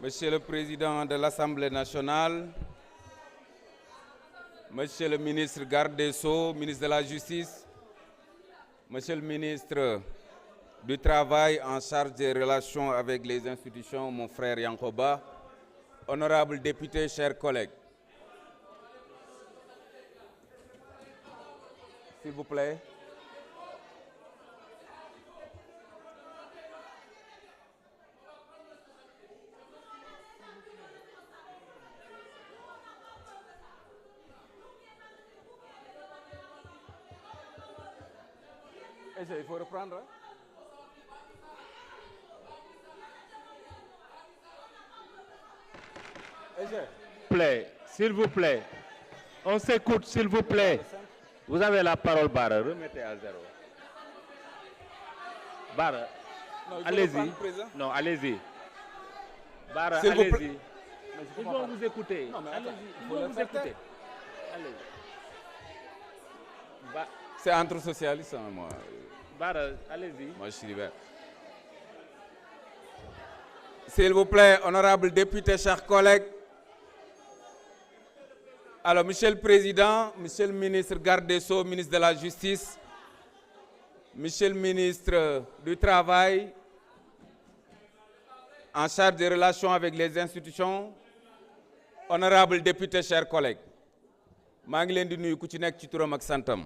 Monsieur le Président de l'Assemblée nationale, Monsieur le ministre garde des Sceaux, ministre de la Justice, Monsieur le ministre du Travail en charge des relations avec les institutions, mon frère Yankoba, honorables députés, chers collègues. S'il vous plaît. Il faut reprendre. S'il vous plaît. On s'écoute, s'il vous plaît. Vous avez la parole, Bara. Remettez à zéro. Bara, allez-y. Non, allez-y. Bara, allez-y. Ils vont vous écouter. Allez-y, ils vont vous écouter. Allez. C'est entre socialistes, hein, moi. Bara, allez-y. Moi, je suis libéré. S'il vous plaît, honorables députés, chers collègues. Alors, Monsieur le Président, Monsieur le ministre garde des Sceaux, ministre de la Justice, Monsieur le ministre du Travail, en charge des relations avec les institutions, honorables députés, chers collègues. maa ngi leen di nuyu ku ci nekk ci turam ak santam.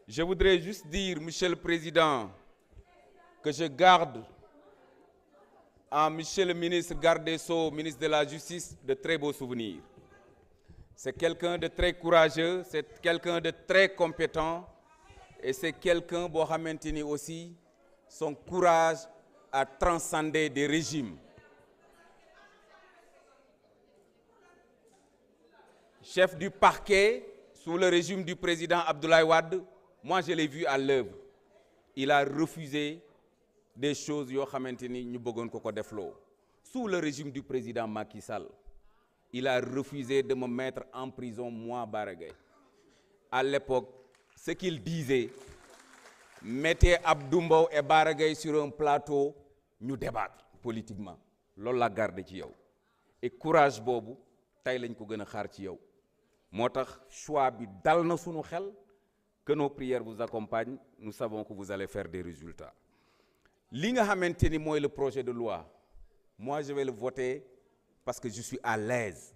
Je voudrais juste dire, Monsieur le Président, que je garde en Monsieur le ministre garde des Sceaux, ministre de la Justice, de très beaux souvenirs. C'est quelqu'un de très courageux, c'est quelqu'un de très compétent et c'est quelqu'un boo xamante ni aussi son courage a transcendé des régimes. Chef du parquet sous le régime du président Abdoulaye Wade, moi je l'ai vu à l'œuvre. Il a refusé des choses yoo xamante ni ñu bëggoon ko defloo. Sous le régime du président Macky Sall, il a refusé de me mettre en prison, moi, Bara Gaye. À l'époque, ce qu'il disait, mettez Abdou Mbow et Bara Gaye sur un plateau, ñu débattre politiquement. Loolu la garde ci yow. Et courage boobu tey lañ ko gën a xaar ci yow. Moo tax choix bi dal na sunu xel, que nos prières vous accompagnent, nous savons que vous allez faire des résultats. Li nga xamante ni mooy le projet de loi, moi je vais le voter parce que je suis à l'aise.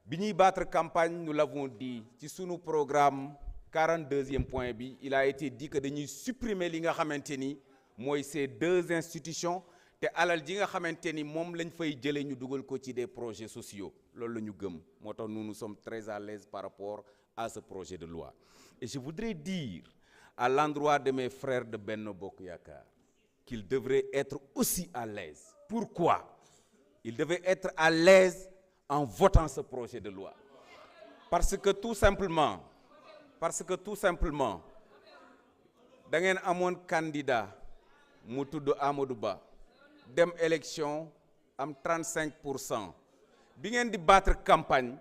Bi ñuy battre campagne, nous l'avons dit, ci sunu programme 42e point bi, il a été dit que dañuy supprimer li nga xamante ni mooy ces deux institutions te alal ji nga xamante ni moom lañ fay jëlee ñu dugal ko ci des projets sociaux. Loolu la ñu gëm. Moo tax nous sommes très à l'aise par rapport à ce projet de loi. Et je voudrais dire à l'endroit de mes frères de Benno Bokk Yakaar qu'ils devraient être aussi à l'aise. Pourquoi? Ils devaient être à l'aise en votant ce projet de loi. Parce que tout simplement, da ngeen amoon candidat mu tudd Amadou Ba dem élection am 35%. Bi ngeen di battre campagne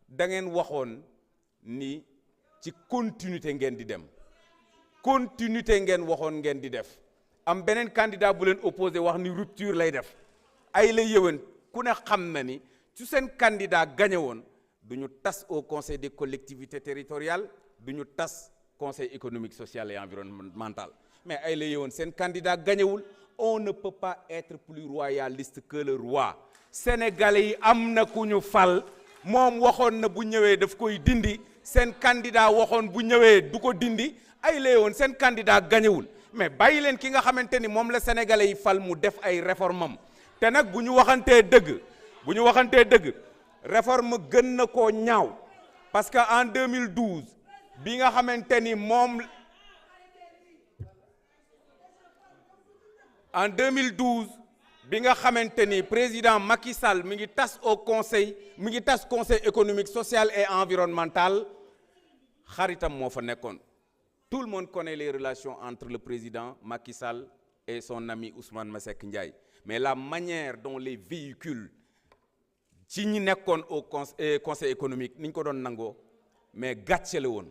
da ngeen waxoon ni ci continuité ngeen di dem. Continuité ngeen waxoon ngeen di def. Am beneen candidat bu leen opposé wax ni rupture lay def. Ay la yëwan ku ne xam na ni su seen candidat gagné woon du ñu tas au conseil des collectivités territoriales du ñu tas conseil économique social et environnemental. Mais ay la yëwan seen candidat gagnéwul. On ne peut pas être plus royaliste que le roi. Sénégalais yi am na ku ñu fal moom waxoon na bu ñëwee daf koy dindi seen candidat waxoon bu ñëwee du ko dindi ay la yëwan seen candidat gagnéwul. Mais bàyyi leen ki nga xamante ni moom la sénégalais yi fal mu def ay réformam te nag bu ñu waxantee dëgg réforme gën na koo ñaaw parce que en 2012 bi nga xamante ni moom en 2012 bi nga xamante ni président Macky Sall mi ngi tas conseil économique social et environnemental xaritam moo fa nekkoon. Tout le monde connaît les relations entre le président Macky Sall et son ami Ousmane Masseck Ndiaye. Mais la manière dont les véhicules ci ñi nekkoon au conseil économique ni ñu ko doon nangoo mais gàcce la woon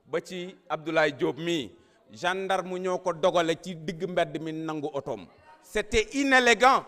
ba ci Abdoulaye Diop mii gendarme ñoo ko dogale ci digg mbedd mi nangu otoom. C'était inélégant.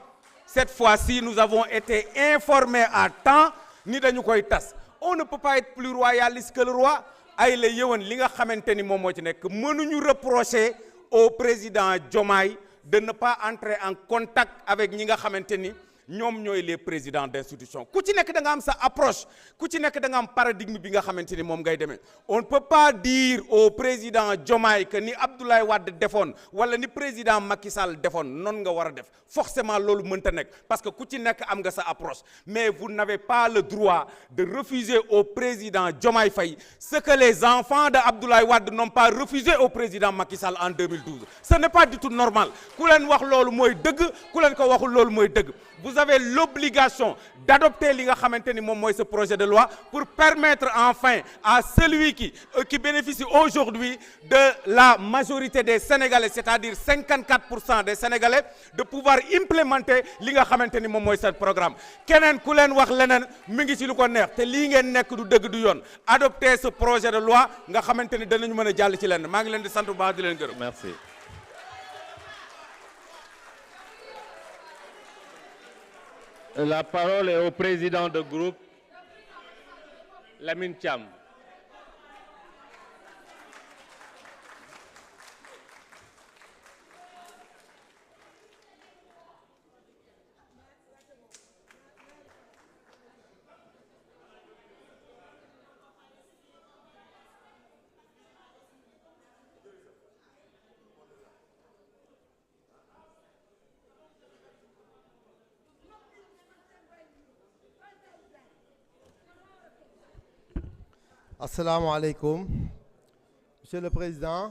Cette fois-ci, nous avons été informés à temps ni dañu koy tas. On ne peut pas être plus royaliste que le roi. Ay la yëwan li nga xamante ni moom moo ci nekk mënuñu reprocher au président Diomaye de ne pas entrer en contact avec ñi nga xamante ni ñoom ñooy les présidents d'institution ku ci nekk da nga am sa approche ku ci nekk da nga am paradigme bi nga xamante ni moom ngay demee. On ne peut pas dire au président Diomaye que ni Abdoulaye Wade defoon wala ni président Macky Sall defoon noonu nga war a def forcément loolu mënta nekk parce que ku ci nekk am nga sa approche mais vous n'avez pas le droit de refuser au président Diomaye Faye ce que les enfants de Abdoulaye Wade n'ont pas refusé au président Macky Sall en 2012. Ce n'est pas du tout normal ku leen wax loolu mooy dëgg ku leen ko waxul loolu mooy dëgg. Vous avez l'obligation d'adopter li nga xamante ni moom mooy ce projet de loi pour permettre enfin à celui qui bénéficie aujourd'hui de la majorité des Sénégalais, c'est-à-dire 54% des Sénégalais, de pouvoir implémenter li nga xamante ni moom mooy ce programme. Keneen ku leen wax leneen mi ngi ci lu ko neex te lii ngeen nekk du dëgg du yoon. Adopter ce projet de loi nga xamante ni danañu mën a jàll ci lenn maa ngi leen di sant bu baax di leen gërëm. Merci. La parole est au président de groupe, Lamine Thiam. Assalamu alaikum. Monsieur le Président.